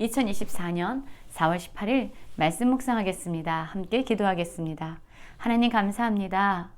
2024년 4월 18일 말씀 묵상하겠습니다. 함께 기도하겠습니다. 하나님 감사합니다.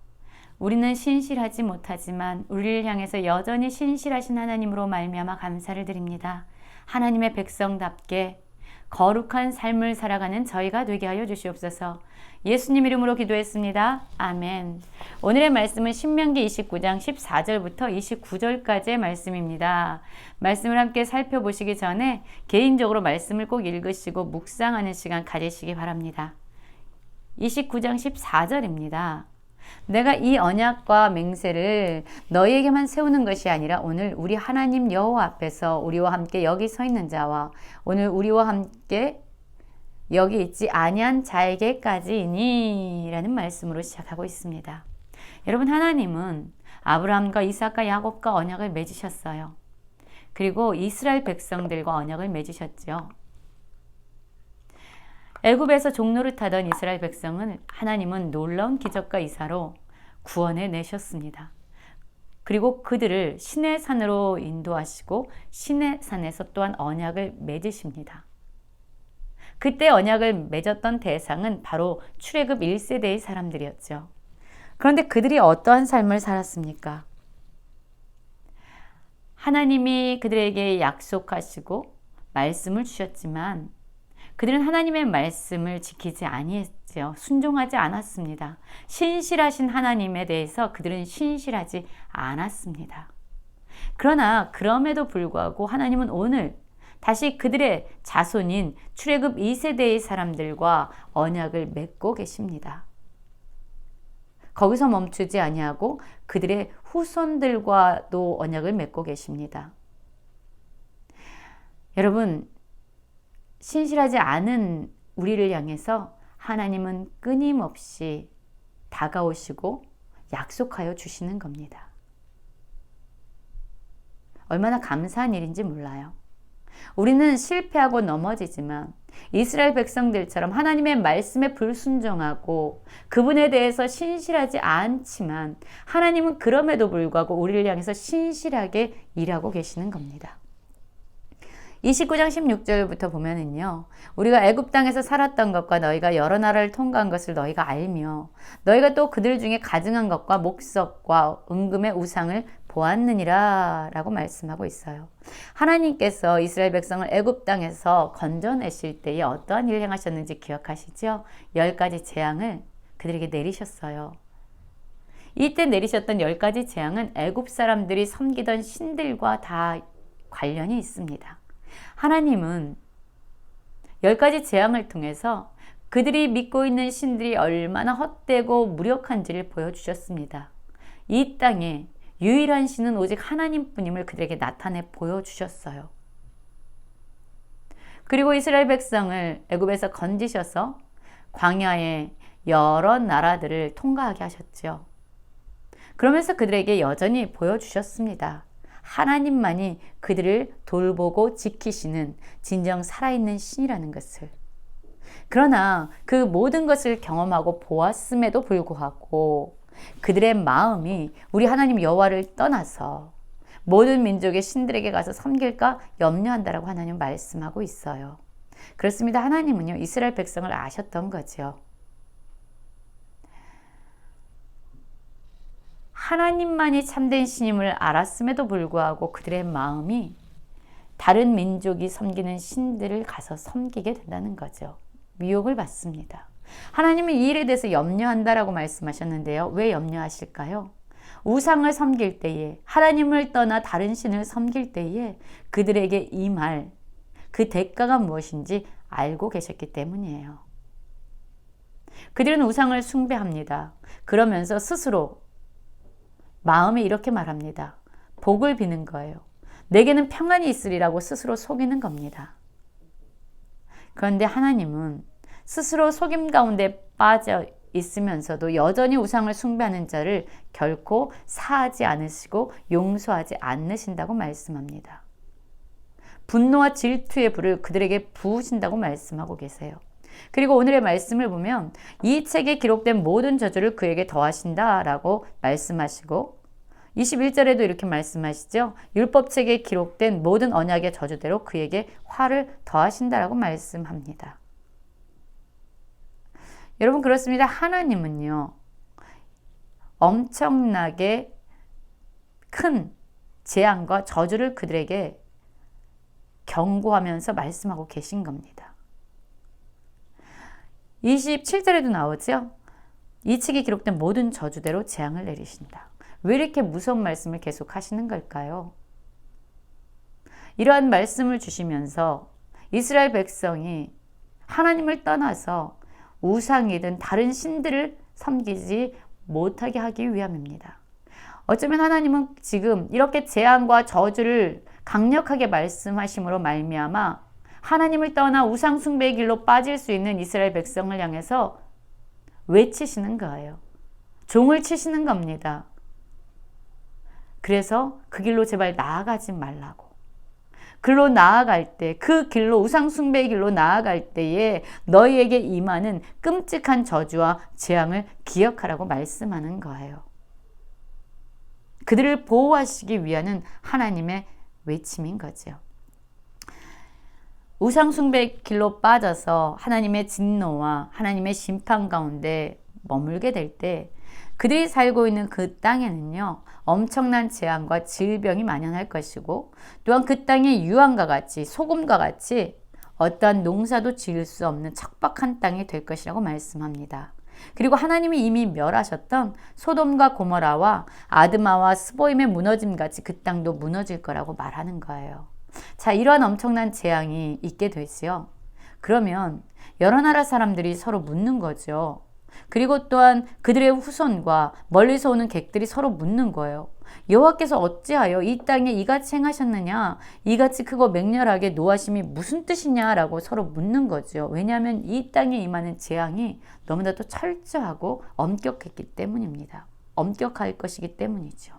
우리는 신실하지 못하지만 우리를 향해서 여전히 신실하신 하나님으로 말미암아 감사를 드립니다. 하나님의 백성답게 거룩한 삶을 살아가는 저희가 되게 하여 주시옵소서. 예수님 이름으로 기도했습니다. 아멘. 오늘의 말씀은 신명기 29장 14절부터 29절까지의 말씀입니다. 말씀을 함께 살펴보시기 전에 개인적으로 말씀을 꼭 읽으시고 묵상하는 시간 가지시기 바랍니다. 29장 14절입니다. 내가 이 언약과 맹세를 너희에게만 세우는 것이 아니라 오늘 우리 하나님 여호와 앞에서 우리와 함께 여기 서 있는 자와 오늘 우리와 함께 여기 있지 아니한 자에게까지이니 라는 말씀으로 시작하고 있습니다. 여러분, 하나님은 아브라함과 이삭과 야곱과 언약을 맺으셨어요. 그리고 이스라엘 백성들과 언약을 맺으셨죠. 애굽에서 종노릇하던 이스라엘 백성은 하나님은 놀라운 기적과 이사로 구원해 내셨습니다. 그리고 그들을 시내 산으로 인도하시고 시내 산에서 또한 언약을 맺으십니다. 그때 언약을 맺었던 대상은 바로 출애굽 1세대의 사람들이었죠. 그런데 그들이 어떠한 삶을 살았습니까? 하나님이 그들에게 약속하시고 말씀을 주셨지만 그들은 하나님의 말씀을 지키지 아니했죠. 순종하지 않았습니다. 신실하신 하나님에 대해서 그들은 신실하지 않았습니다. 그러나 그럼에도 불구하고 하나님은 오늘 다시 그들의 자손인 출애굽 2세대의 사람들과 언약을 맺고 계십니다. 거기서 멈추지 아니하고 그들의 후손들과도 언약을 맺고 계십니다. 여러분, 신실하지 않은 우리를 향해서 하나님은 끊임없이 다가오시고 약속하여 주시는 겁니다. 얼마나 감사한 일인지 몰라요. 우리는 실패하고 넘어지지만 이스라엘 백성들처럼 하나님의 말씀에 불순종하고 그분에 대해서 신실하지 않지만 하나님은 그럼에도 불구하고 우리를 향해서 신실하게 일하고 계시는 겁니다. 29장 16절부터 보면은요, 우리가 애굽 땅에서 살았던 것과 너희가 여러 나라를 통과한 것을 너희가 알며 너희가 또 그들 중에 가증한 것과 목석과 은금의 우상을 보았느니라 라고 말씀하고 있어요. 하나님께서 이스라엘 백성을 애굽 땅에서 건져내실 때에 어떠한 일을 행하셨는지 기억하시죠? 10가지 재앙을 그들에게 내리셨어요. 이때 내리셨던 10가지 재앙은 애굽 사람들이 섬기던 신들과 다 관련이 있습니다. 하나님은 10가지 재앙을 통해서 그들이 믿고 있는 신들이 얼마나 헛되고 무력한지를 보여주셨습니다. 이 땅에 유일한 신은 오직 하나님뿐임을 그들에게 나타내 보여주셨어요. 그리고 이스라엘 백성을 애굽에서 건지셔서 광야에 여러 나라들을 통과하게 하셨죠. 그러면서 그들에게 여전히 보여주셨습니다. 하나님만이 그들을 돌보고 지키시는 진정 살아있는 신이라는 것을. 그러나 그 모든 것을 경험하고 보았음에도 불구하고 그들의 마음이 우리 하나님 여호와를 떠나서 모든 민족의 신들에게 가서 섬길까 염려한다라고 하나님 말씀하고 있어요. 그렇습니다. 하나님은요, 이스라엘 백성을 아셨던 거죠. 하나님만이 참된 신임을 알았음에도 불구하고 그들의 마음이 다른 민족이 섬기는 신들을 가서 섬기게 된다는 거죠. 미혹을 받습니다. 하나님은 이 일에 대해서 염려한다라고 말씀하셨는데요. 왜 염려하실까요? 우상을 섬길 때에, 하나님을 떠나 다른 신을 섬길 때에 그들에게 이 말, 그 대가가 무엇인지 알고 계셨기 때문이에요. 그들은 우상을 숭배합니다. 그러면서 스스로 마음에 이렇게 말합니다. 복을 비는 거예요. 내게는 평안이 있으리라고 스스로 속이는 겁니다. 그런데 하나님은 스스로 속임 가운데 빠져 있으면서도 여전히 우상을 숭배하는 자를 결코 사하지 않으시고 용서하지 않으신다고 말씀합니다. 분노와 질투의 불을 그들에게 부으신다고 말씀하고 계세요. 그리고 오늘의 말씀을 보면 이 책에 기록된 모든 저주를 그에게 더하신다라고 말씀하시고 21절에도 이렇게 말씀하시죠. 율법책에 기록된 모든 언약의 저주대로 그에게 화를 더하신다라고 말씀합니다. 여러분, 그렇습니다. 하나님은요, 엄청나게 큰 재앙과 저주를 그들에게 경고하면서 말씀하고 계신 겁니다. 27절에도 나오죠. 이 책에 기록된 모든 저주대로 재앙을 내리신다. 왜 이렇게 무서운 말씀을 계속 하시는 걸까요? 이러한 말씀을 주시면서 이스라엘 백성이 하나님을 떠나서 우상이든 다른 신들을 섬기지 못하게 하기 위함입니다. 어쩌면 하나님은 지금 이렇게 재앙과 저주를 강력하게 말씀하심으로 말미암아 하나님을 떠나 우상 숭배의 길로 빠질 수 있는 이스라엘 백성을 향해서 외치시는 거예요. 종을 치시는 겁니다. 그래서 그 길로 제발 나아가지 말라고. 길로 나아갈 때, 그 길로 우상 숭배의 길로 나아갈 때에 너희에게 임하는 끔찍한 저주와 재앙을 기억하라고 말씀하는 거예요. 그들을 보호하시기 위한 하나님의 외침인 거죠. 우상 숭배의 길로 빠져서 하나님의 진노와 하나님의 심판 가운데 머물게 될 때 그들이 살고 있는 그 땅에는요, 엄청난 재앙과 질병이 만연할 것이고, 또한 그 땅의 유황과 같이, 소금과 같이 어떠한 농사도 지을 수 없는 척박한 땅이 될 것이라고 말씀합니다. 그리고 하나님이 이미 멸하셨던 소돔과 고모라와 아드마와 스보임의 무너짐 같이 그 땅도 무너질 거라고 말하는 거예요. 자, 이러한 엄청난 재앙이 있게 되지요. 그러면 여러 나라 사람들이 서로 묻는 거죠. 그리고 또한 그들의 후손과 멀리서 오는 객들이 서로 묻는 거예요. 여호와께서 어찌하여 이 땅에 이같이 행하셨느냐? 이같이 크고 맹렬하게 노하심이 무슨 뜻이냐라고 서로 묻는 거죠. 왜냐하면 이 땅에 임하는 재앙이 너무나도 철저하고 엄격했기 때문입니다. 엄격할 것이기 때문이죠.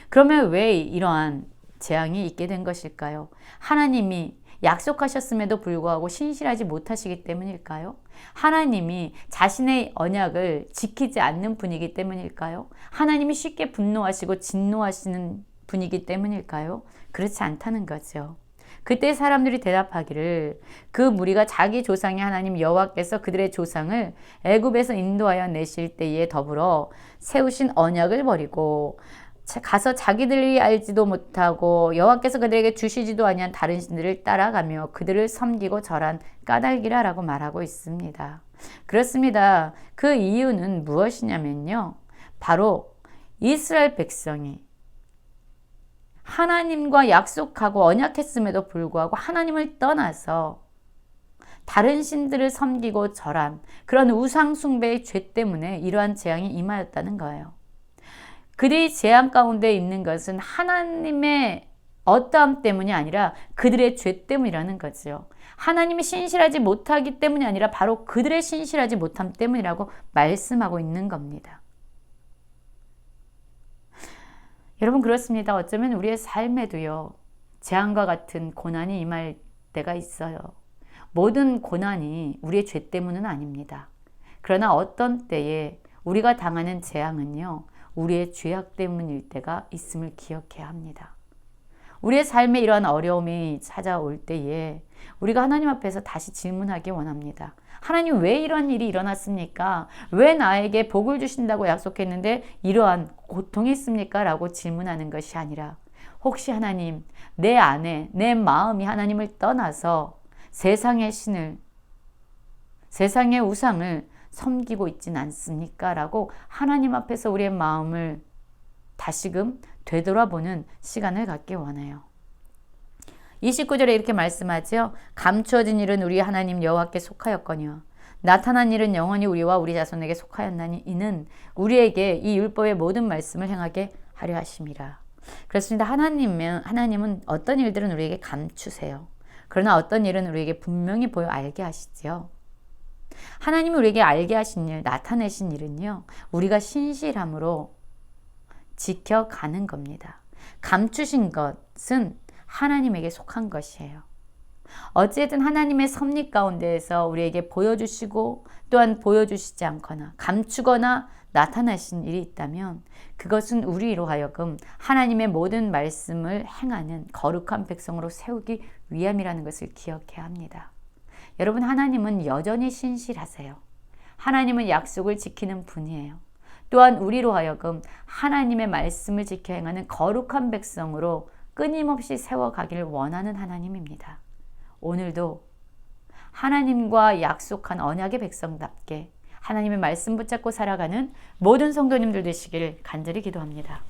그러면 왜 이러한 재앙이 있게 된 것일까요? 하나님이 약속하셨음에도 불구하고 신실하지 못하시기 때문일까요? 하나님이 자신의 언약을 지키지 않는 분이기 때문일까요? 하나님이 쉽게 분노하시고 진노하시는 분이기 때문일까요? 그렇지 않다는 거죠. 그때 사람들이 대답하기를 그 무리가 자기 조상의 하나님 여호와께서 그들의 조상을 애굽에서 인도하여 내실 때에 더불어 세우신 언약을 버리고 가서 자기들이 알지도 못하고 여호와께서 그들에게 주시지도 아니한 다른 신들을 따라가며 그들을 섬기고 절한 까닭이라라고 말하고 있습니다. 그렇습니다. 그 이유는 무엇이냐면요. 바로 이스라엘 백성이 하나님과 약속하고 언약했음에도 불구하고 하나님을 떠나서 다른 신들을 섬기고 절한 그런 우상 숭배의 죄 때문에 이러한 재앙이 임하였다는 거예요. 그들이 재앙 가운데 있는 것은 하나님의 어떠함 때문이 아니라 그들의 죄 때문이라는 거죠. 하나님이 신실하지 못하기 때문이 아니라 바로 그들의 신실하지 못함 때문이라고 말씀하고 있는 겁니다. 여러분, 그렇습니다. 어쩌면 우리의 삶에도요, 재앙과 같은 고난이 임할 때가 있어요. 모든 고난이 우리의 죄 때문은 아닙니다. 그러나 어떤 때에 우리가 당하는 재앙은요, 우리의 죄악 때문일 때가 있음을 기억해야 합니다. 우리의 삶에 이러한 어려움이 찾아올 때에 우리가 하나님 앞에서 다시 질문하기 원합니다. 하나님, 왜 이런 일이 일어났습니까? 왜 나에게 복을 주신다고 약속했는데 이러한 고통이 있습니까? 라고 질문하는 것이 아니라 혹시 하나님, 내 안에 내 마음이 하나님을 떠나서 세상의 신을, 세상의 우상을 섬기고 있진 않습니까? 라고 하나님 앞에서 우리의 마음을 다시금 되돌아보는 시간을 갖기 원해요. 29절에 이렇게 말씀하죠. 감추어진 일은 우리 하나님 여호와께 속하였거니와 나타난 일은 영원히 우리와 우리 자손에게 속하였나니 이는 우리에게 이 율법의 모든 말씀을 행하게 하려 하심이라. 그렇습니다. 하나님은 어떤 일들은 우리에게 감추세요. 그러나 어떤 일은 우리에게 분명히 보여 알게 하시죠. 하나님이 우리에게 알게 하신 일, 나타내신 일은요, 우리가 신실함으로 지켜가는 겁니다. 감추신 것은 하나님에게 속한 것이에요. 어쨌든 하나님의 섭리 가운데에서 우리에게 보여주시고 또한 보여주시지 않거나 감추거나 나타나신 일이 있다면 그것은 우리로 하여금 하나님의 모든 말씀을 행하는 거룩한 백성으로 세우기 위함이라는 것을 기억해야 합니다. 여러분, 하나님은 여전히 신실하세요. 하나님은 약속을 지키는 분이에요. 또한 우리로 하여금 하나님의 말씀을 지켜 행하는 거룩한 백성으로 끊임없이 세워가길 원하는 하나님입니다. 오늘도 하나님과 약속한 언약의 백성답게 하나님의 말씀 붙잡고 살아가는 모든 성도님들 되시길 간절히 기도합니다.